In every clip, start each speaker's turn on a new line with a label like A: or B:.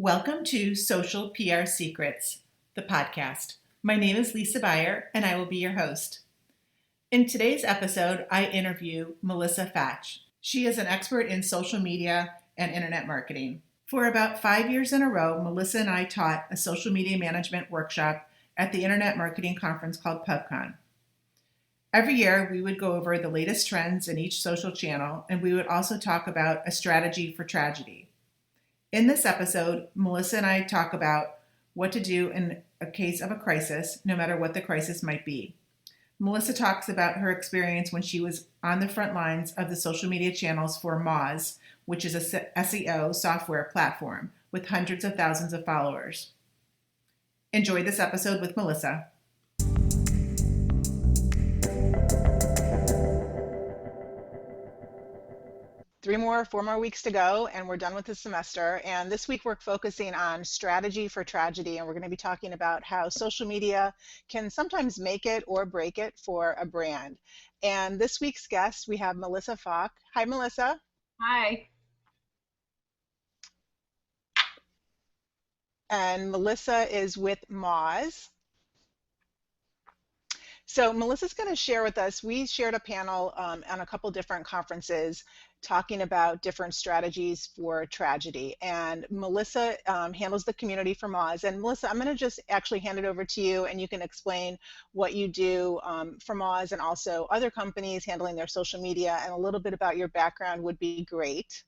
A: Welcome to Social PR Secrets, the podcast. My name is Lisa Beyer, and I will be your host. In today's episode, I interview Melissa Fach. She is an expert in social media and internet marketing. For about 5 years in a row, Melissa and I taught a social media management workshop at the internet marketing conference called PubCon. Every year, we would go over the latest trends in each social channel, and we would also talk about a strategy for tragedy. In this episode, Melissa and I talk about what to do in a case of a crisis, no matter what the crisis might be. Melissa talks about her experience when she was on the front lines of the social media channels for Moz, which is a SEO software platform with hundreds of thousands of followers. Enjoy this episode with Melissa.
B: 4 more weeks to go, and we're done with the semester. And this week we're focusing on strategy for tragedy, and we're going to be talking about how social media can sometimes make it or break it for a brand. And this week's guest, we have Melissa Fach. Hi, Melissa.
C: Hi.
B: And Melissa is with Moz. So Melissa's going to share with us, we shared a panel on a couple different conferences talking about different strategies for tragedy. And Melissa handles the community for Moz. And Melissa, I'm going to just actually hand it over to you, and you can explain what you do for Moz and also other companies handling their social media, and a little bit about your background would be great.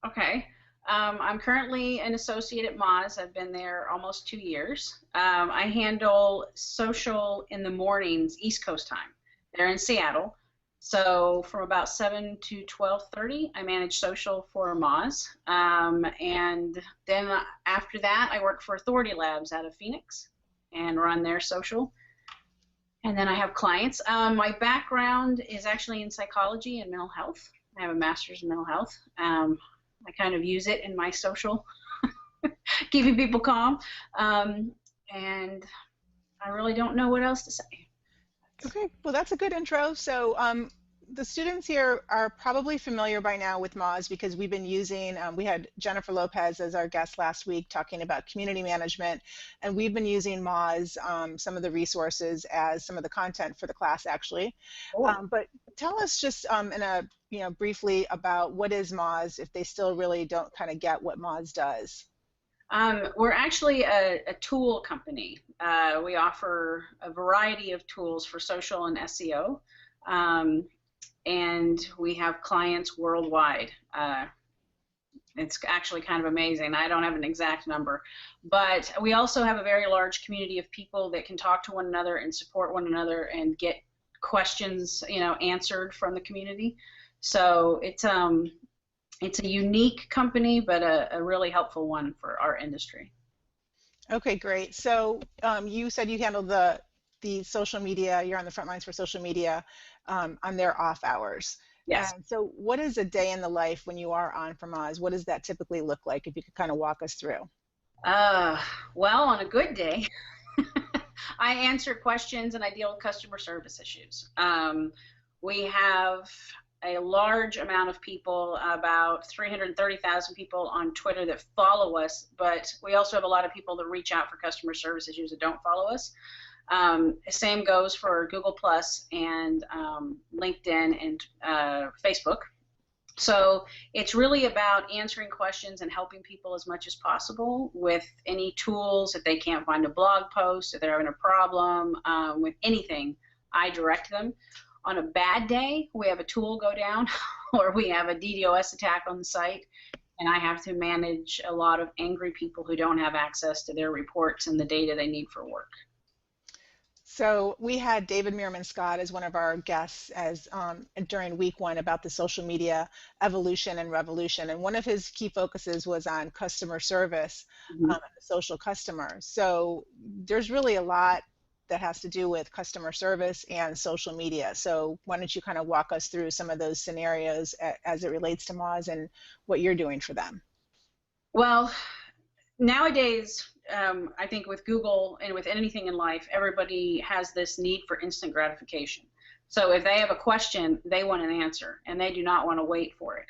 C: Okay. I'm currently an associate at Moz. I've been there almost 2 years. I handle social in the mornings, East Coast time. They're in Seattle. So from about 7 to 12:30, I manage social for Moz. And then after that, I work for Authority Labs out of Phoenix and run their social. And then I have clients. My background is actually in psychology and mental health. I have a master's in mental health. I kind of use it in my social, keeping people calm, and I really don't know what else to say.
B: Okay, well, that's a good intro. So the students here are probably familiar by now with Moz because we've been using, we had Jennifer Lopez as our guest last week talking about community management, and we've been using Moz, some of the resources as some of the content for the class actually.
C: Cool.
B: But tell us just briefly about what is Moz if they still really don't kind of get what Moz does.
C: We're actually a tool company. We offer a variety of tools for social and SEO, and we have clients worldwide. It's actually kind of amazing. I don't have an exact number, but we also have a very large community of people that can talk to one another and support one another and get questions, answered from the community. So it's a unique company, but a really helpful one for our industry.
B: Okay, great. So you said you handle the social media, you're on the front lines for social media on their off hours.
C: Yes.
B: And so what is a day in the life when you are on for Moz? What does that typically look like, if you could kind of walk us through?
C: Well, on a good day, I answer questions and I deal with customer service issues. We have a large amount of people, about 330,000 people on Twitter that follow us, but we also have a lot of people that reach out for customer service issues that don't follow us. Same goes for Google Plus and LinkedIn and Facebook. So it's really about answering questions and helping people as much as possible with any tools. If they can't find a blog post, if they're having a problem with anything, I direct them. On a bad day, we have a tool go down or we have a DDoS attack on the site, and I have to manage a lot of angry people who don't have access to their reports and the data they need for work.
B: So we had David Meerman Scott as one of our guests during week 1 about the social media evolution and revolution, and one of his key focuses was on customer service, and the social customer. So there's really a lot that has to do with customer service and social media. So why don't you kind of walk us through some of those scenarios as it relates to Moz and what you're doing for them?
C: Well, nowadays, I think with Google and with anything in life, everybody has this need for instant gratification. So if they have a question, they want an answer, and they do not want to wait for it.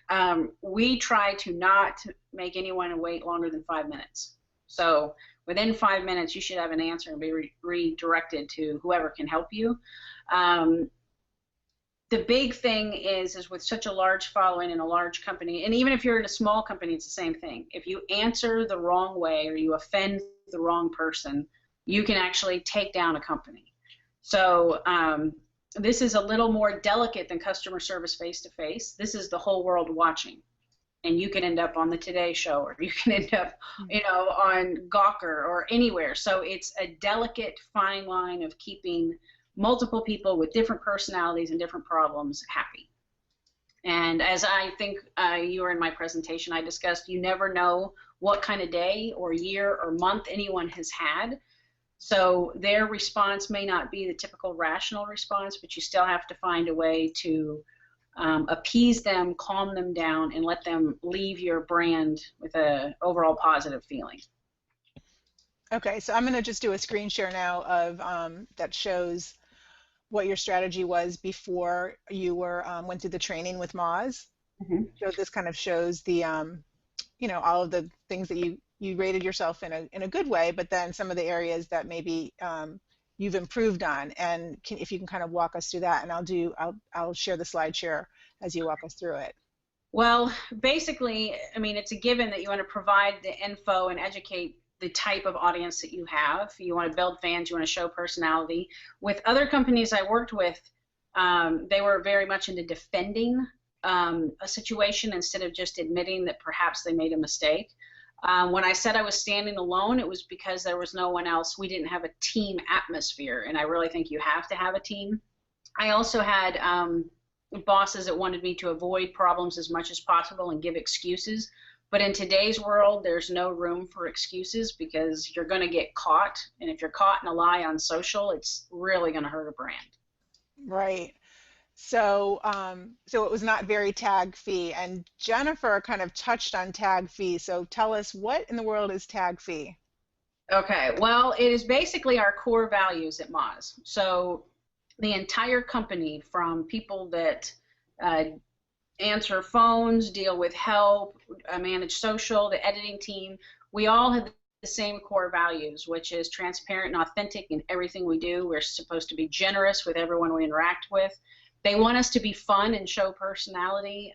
C: We try to not make anyone wait longer than 5 minutes. So within 5 minutes, you should have an answer and be redirected to whoever can help you. The big thing is with such a large following in a large company, and even if you're in a small company, it's the same thing. If you answer the wrong way or you offend the wrong person, you can actually take down a company. So this is a little more delicate than customer service face-to-face. This is the whole world watching. And you can end up on the Today Show, or you can end up, on Gawker or anywhere. So it's a delicate, fine line of keeping multiple people with different personalities and different problems happy. And as I think you were in my presentation, I discussed, you never know what kind of day or year or month anyone has had. So their response may not be the typical rational response, but you still have to find a way to appease them, calm them down, and let them leave your brand with an overall positive feeling.
B: Okay, so I'm going to just do a screen share now of that shows what your strategy was before you were went through the training with Moz.
C: Mm-hmm.
B: So this kind of shows the all of the things that you rated yourself in a good way, but then some of the areas that maybe you've improved on. And if you can kind of walk us through that, and I'll share the slide share as you walk us through it.
C: Well, basically, I mean, it's a given that you want to provide the info and educate the type of audience that you have. You want to build fans, you want to show personality. With other companies I worked with, they were very much into defending a situation instead of just admitting that perhaps they made a mistake. When I said I was standing alone, it was because there was no one else. We didn't have a team atmosphere, and I really think you have to have a team. I also had bosses that wanted me to avoid problems as much as possible and give excuses. But in today's world, there's no room for excuses because you're going to get caught. And if you're caught in a lie on social, it's really going to hurt a brand.
B: Right. So so it was not very tag fee. And Jennifer kind of touched on tag fee. So tell us, what in the world is tag fee?
C: Okay. Well, it is basically our core values at Moz. So the entire company, from people that answer phones, deal with help, manage social, the editing team, we all have the same core values, which is transparent and authentic in everything we do. We're supposed to be generous with everyone we interact with. They want us to be fun and show personality.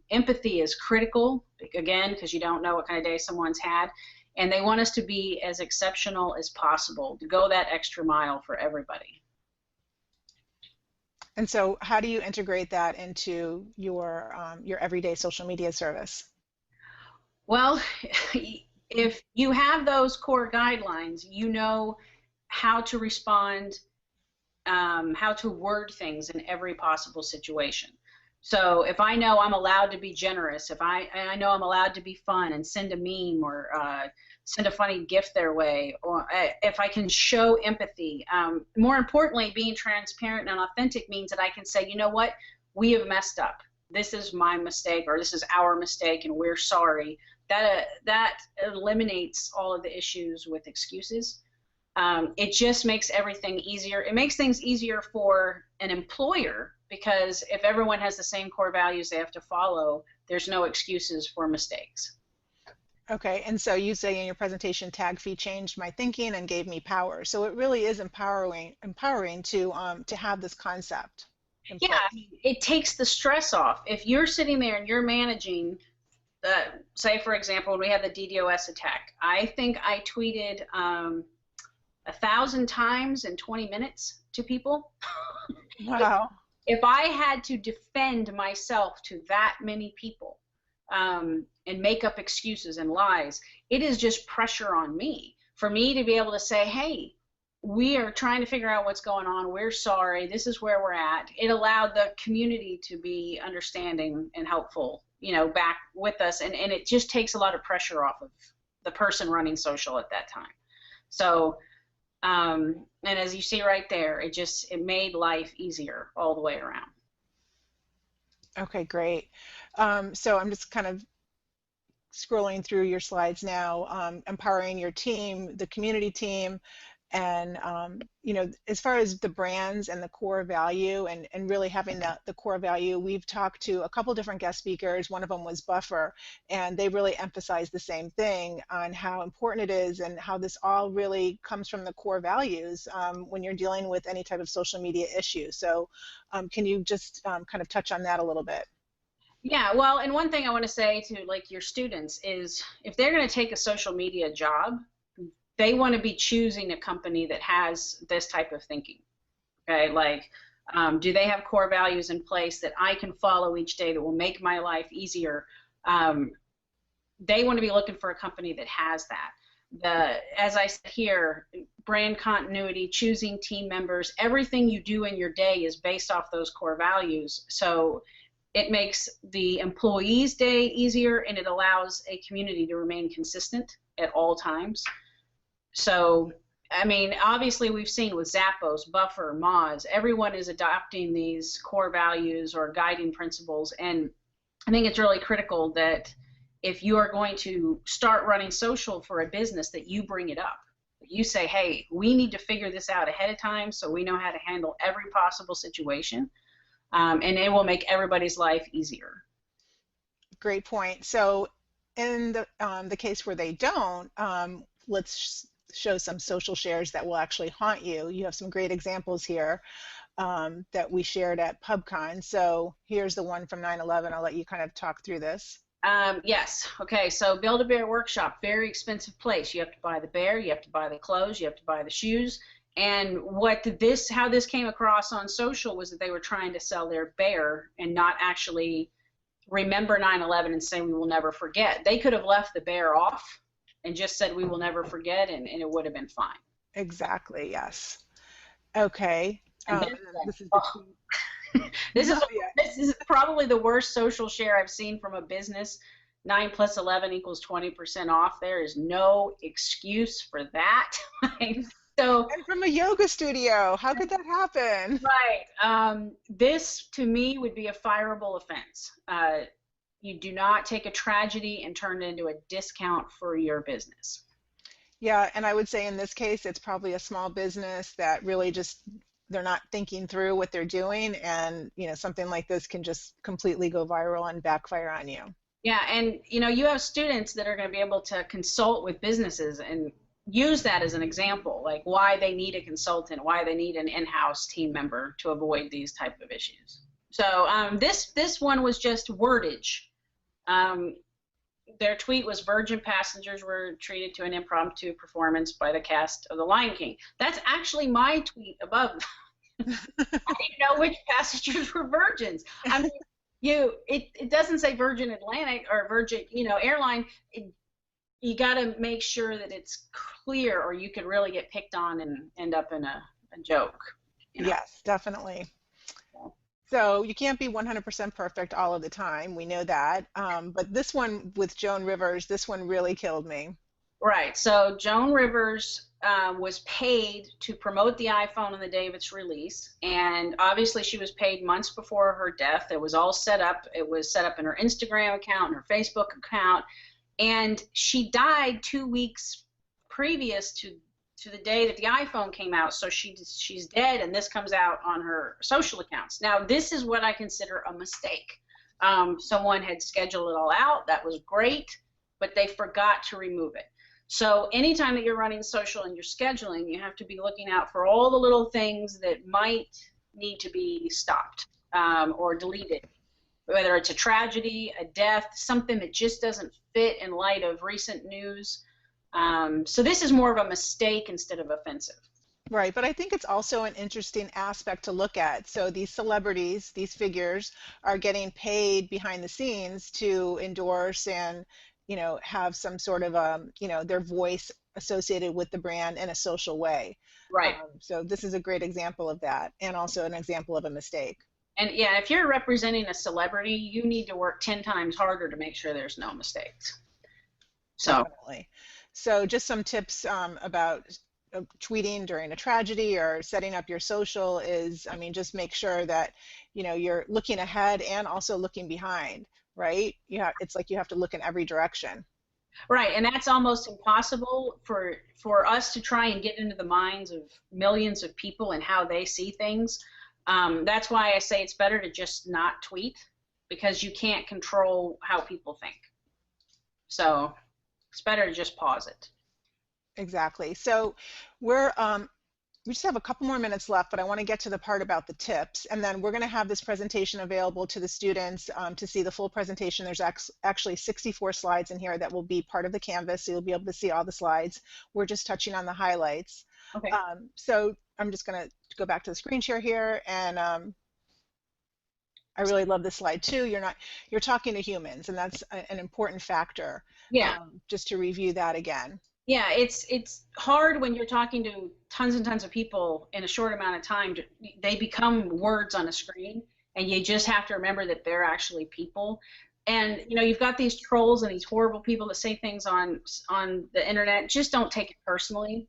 C: Empathy is critical, again, because you don't know what kind of day someone's had. And they want us to be as exceptional as possible, to go that extra mile for everybody.
B: And so how do you integrate that into your everyday social media service?
C: Well, if you have those core guidelines, you know how to respond, how to word things in every possible situation. So if I know I'm allowed to be generous, if I know I'm allowed to be fun and send a meme or send a funny gift their way, or if I can show empathy. More importantly, being transparent and authentic means that I can say, you know what, we have messed up. This is my mistake, or this is our mistake, and we're sorry. That eliminates all of the issues with excuses. It just makes everything easier. It makes things easier for an employer, because if everyone has the same core values they have to follow, there's no excuses for mistakes.
B: Okay, and so you say in your presentation, tag fee changed my thinking and gave me power. So it really is empowering to have this concept.
C: Yeah, I mean, it takes the stress off. If you're sitting there and you're managing, say for example, when we had the DDoS attack, I think I tweeted 1,000 times in 20 minutes to people.
B: Wow.
C: If I had to defend myself to that many people and make up excuses and lies, it is just pressure on me. For me to be able to say, hey, we are trying to figure out what's going on, we're sorry, this is where we're at. It allowed the community to be understanding and helpful, back with us, and it just takes a lot of pressure off of the person running social at that time. So, and as you see right there, it made life easier all the way around.
B: Okay, great. So I'm just kind of scrolling through your slides now, empowering your team, the community team, And, as far as the brands and the core value and really having the core value, we've talked to a couple different guest speakers. One of them was Buffer, and they really emphasized the same thing on how important it is and how this all really comes from the core values when you're dealing with any type of social media issue. So can you just kind of touch on that a little bit?
C: Yeah, well, and one thing I want to say to like your students is if they're going to take a social media job, they want to be choosing a company that has this type of thinking. Okay, like do they have core values in place that I can follow each day that will make my life easier? They want to be looking for a company that has that. As I said here, brand continuity, choosing team members, everything you do in your day is based off those core values. So it makes the employee's day easier, and it allows a community to remain consistent at all times. So, I mean, obviously we've seen with Zappos, Buffer, Moz, everyone is adopting these core values or guiding principles, and I think it's really critical that if you are going to start running social for a business that you bring it up. You say, hey, we need to figure this out ahead of time so we know how to handle every possible situation, and it will make everybody's life easier.
B: Great point. So in the case where they don't, let's show some social shares that will actually haunt you. You have some great examples here that we shared at PubCon. So here's the one from 9/11. I'll let you kind of talk through this.
C: Yes. Okay. So Build-A-Bear Workshop, very expensive place. You have to buy the bear, you have to buy the clothes, you have to buy the shoes. And how this came across on social was that they were trying to sell their bear and not actually remember 9/11 and say we will never forget. They could have left the bear off and just said we will never forget, and it would have been fine.
B: Exactly, yes. Okay.
C: This is probably the worst social share I've seen from a business. 9 + 11 = 20% off. There is no excuse for that. So,
B: and from a yoga studio, how could that happen?
C: Right. This, to me, would be a fireable offense. You do not take a tragedy and turn it into a discount for your business.
B: Yeah, and I would say in this case, it's probably a small business that really just, they're not thinking through what they're doing, and something like this can just completely go viral and backfire on you.
C: Yeah, and you have students that are going to be able to consult with businesses and use that as an example, like why they need a consultant, why they need an in-house team member to avoid these type of issues. So this one was just wordage. Their tweet was Virgin passengers were treated to an impromptu performance by the cast of The Lion King. That's actually my tweet above. I didn't know which passengers were virgins. I mean, it doesn't say Virgin Atlantic or Virgin, airline. You got to make sure that it's clear, or you could really get picked on and end up in a joke.
B: Yes, definitely. So you can't be 100% perfect all of the time. We know that. But this one with Joan Rivers, this one really killed me.
C: Right. So Joan Rivers was paid to promote the iPhone on the day of its release. And obviously she was paid months before her death. It was all set up. It was set up in her Instagram account and her Facebook account. And she died 2 weeks previous to the day that the iPhone came out, so she's dead, and this comes out on her social accounts. Now, this is what I consider a mistake. Someone had scheduled it all out. That was great, but they forgot to remove it. So anytime that you're running social and you're scheduling, you have to be looking out for all the little things that might need to be stopped or deleted, whether it's a tragedy, a death, something that just doesn't fit in light of recent news. So this is more of a mistake instead of offensive.
B: Right, but I think it's also an interesting aspect to look at. So these celebrities, these figures, are getting paid behind the scenes to endorse and, have some sort of, their voice associated with the brand in a social way.
C: Right.
B: So this is a great example of that, and also an example of a mistake.
C: And yeah, if you're representing a celebrity, you need to work 10 times harder to make sure there's no mistakes. So.
B: Definitely. So just some tips about tweeting during a tragedy or setting up your social is, just make sure that, you're looking ahead and also looking behind, right? It's like you have to look in every direction.
C: Right, and that's almost impossible for us to try and get into the minds of millions of people and how they see things. That's why I say it's better to just not tweet, because you can't control how people think. So it's better to just pause it.
B: Exactly. So we just have a couple more minutes left, but I want to get to the part about the tips, and then we're going to have this presentation available to the students to see the full presentation. There's actually 64 slides in here that will be part of the Canvas, so you'll be able to see all the slides. We're just touching on the highlights.
C: Okay.
B: So I'm just going to go back to the screen share here, and I really love this slide too. You're talking to humans, and that's an important factor.
C: Yeah.
B: Just to review that again.
C: Yeah, it's hard when you're talking to tons and tons of people in a short amount of time. They become words on a screen, and you just have to remember that they're actually people. And you've got these trolls and these horrible people that say things on the internet. Just don't take it personally.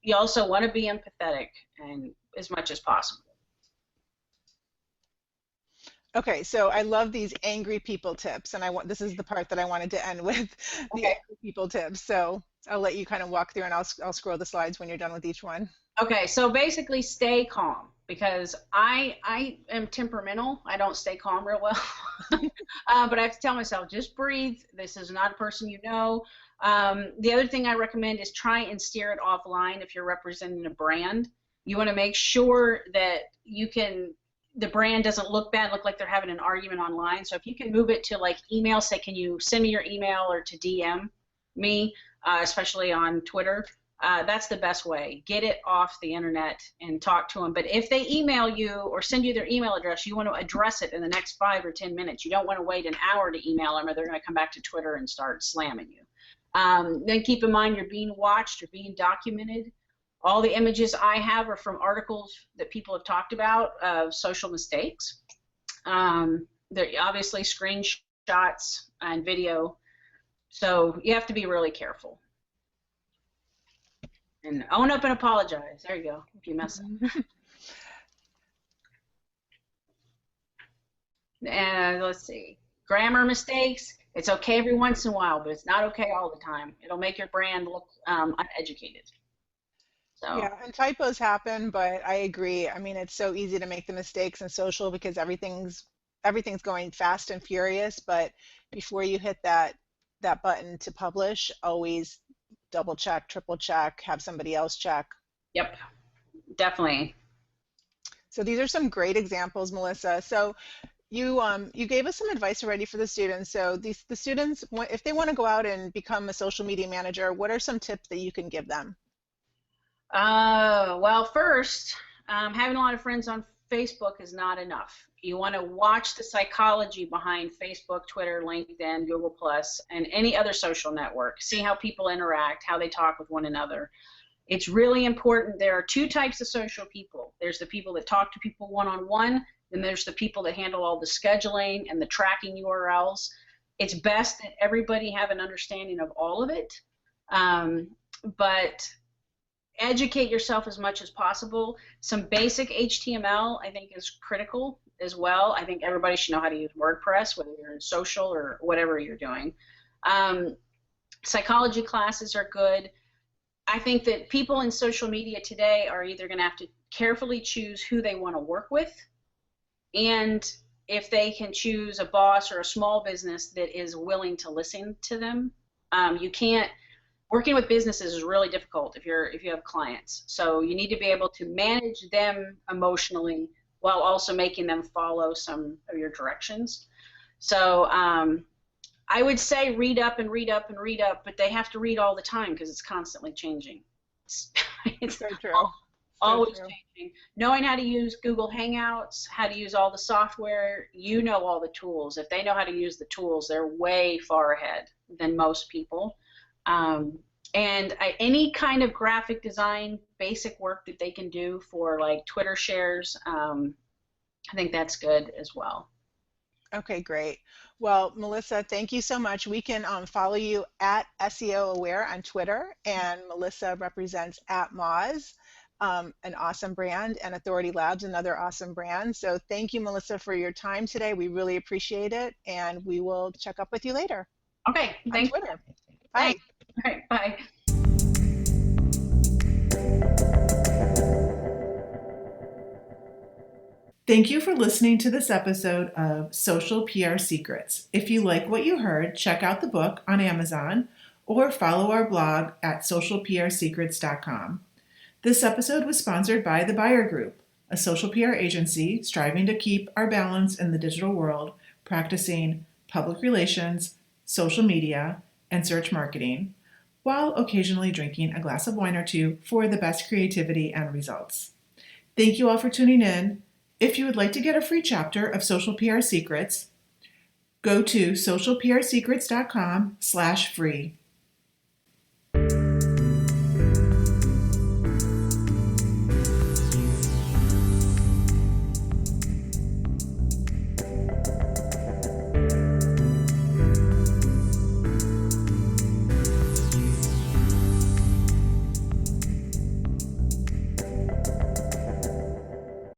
C: You also want to be empathetic and as much as possible.
B: Okay, so I love these angry people tips, and this is the part that I wanted to end with, the angry people tips. So I'll let you kind of walk through, and I'll scroll the slides when you're done with each one.
C: Okay, so basically stay calm, because I am temperamental. I don't stay calm real well. But I have to tell myself, just breathe. This is not a person you know. The other thing I recommend is try and steer it offline if you're representing a brand. You want to make sure that the brand doesn't look bad, look like they're having an argument online. So if you can move it to like email, say, can you send me your email, or to DM me, especially on Twitter, that's the best way. Get it off the internet and talk to them. But if they email you or send you their email address, you want to address it in the next 5 or 10 minutes. You don't want to wait an hour to email them, or they're going to come back to Twitter and start slamming you. Then keep in mind you're being watched, you're being documented. All the images I have are from articles that people have talked about of social mistakes. They're obviously screenshots and video, so you have to be really careful. And own up and apologize. There you go, if you mess up. And let's see, grammar mistakes. It's okay every once in a while, but it's not okay all the time. It'll make your brand look uneducated. So.
B: Yeah, and typos happen, but I agree. I mean, it's so easy to make the mistakes in social because everything's going fast and furious. But before you hit that button to publish, always double check, triple check, have somebody else check.
C: Yep, definitely.
B: So these are some great examples, Melissa. So you gave us some advice already for the students. So the students, if they want to go out and become a social media manager, what are some tips that you can give them?
C: Well, first, having a lot of friends on Facebook is not enough. You want to watch the psychology behind Facebook, Twitter, LinkedIn, Google+, and any other social network. See how people interact, how they talk with one another. It's really important. There are two types of social people. There's the people that talk to people one-on-one, and there's the people that handle all the scheduling and the tracking URLs. It's best that everybody have an understanding of all of it, but educate yourself as much as possible. Some basic HTML, I think, is critical as well. I think everybody should know how to use WordPress, whether you're in social or whatever you're doing. Psychology classes are good. I think that people in social media today are either going to have to carefully choose who they want to work with, and if they can choose a boss or a small business that is willing to listen to them. You can't. Working with businesses is really difficult if you have clients. So you need to be able to manage them emotionally while also making them follow some of your directions. So I would say read up and read up and read up, but they have to read all the time because it's constantly changing. It's
B: so true.
C: Always changing. Knowing how to use Google Hangouts, how to use all the software, you know all the tools. If they know how to use the tools, they're way far ahead than most people. And any kind of graphic design, basic work that they can do for like Twitter shares, I think that's good as well.
B: Okay, great. Well, Melissa, thank you so much. We can follow you at SEO Aware on Twitter, and Melissa represents at Moz, an awesome brand, and Authority Labs, another awesome brand. So thank you, Melissa, for your time today. We really appreciate it, and we will check up with you later.
C: Okay, thanks.
B: On Twitter. Bye.
C: All right, bye.
A: Thank you for listening to this episode of Social PR Secrets. If you like what you heard, check out the book on Amazon or follow our blog at socialprsecrets.com. This episode was sponsored by The Buyer Group, a social PR agency striving to keep our balance in the digital world, practicing public relations, social media, and search marketing, while occasionally drinking a glass of wine or two for the best creativity and results. Thank you all for tuning in. If you would like to get a free chapter of Social PR Secrets, go to socialprsecrets.com/free.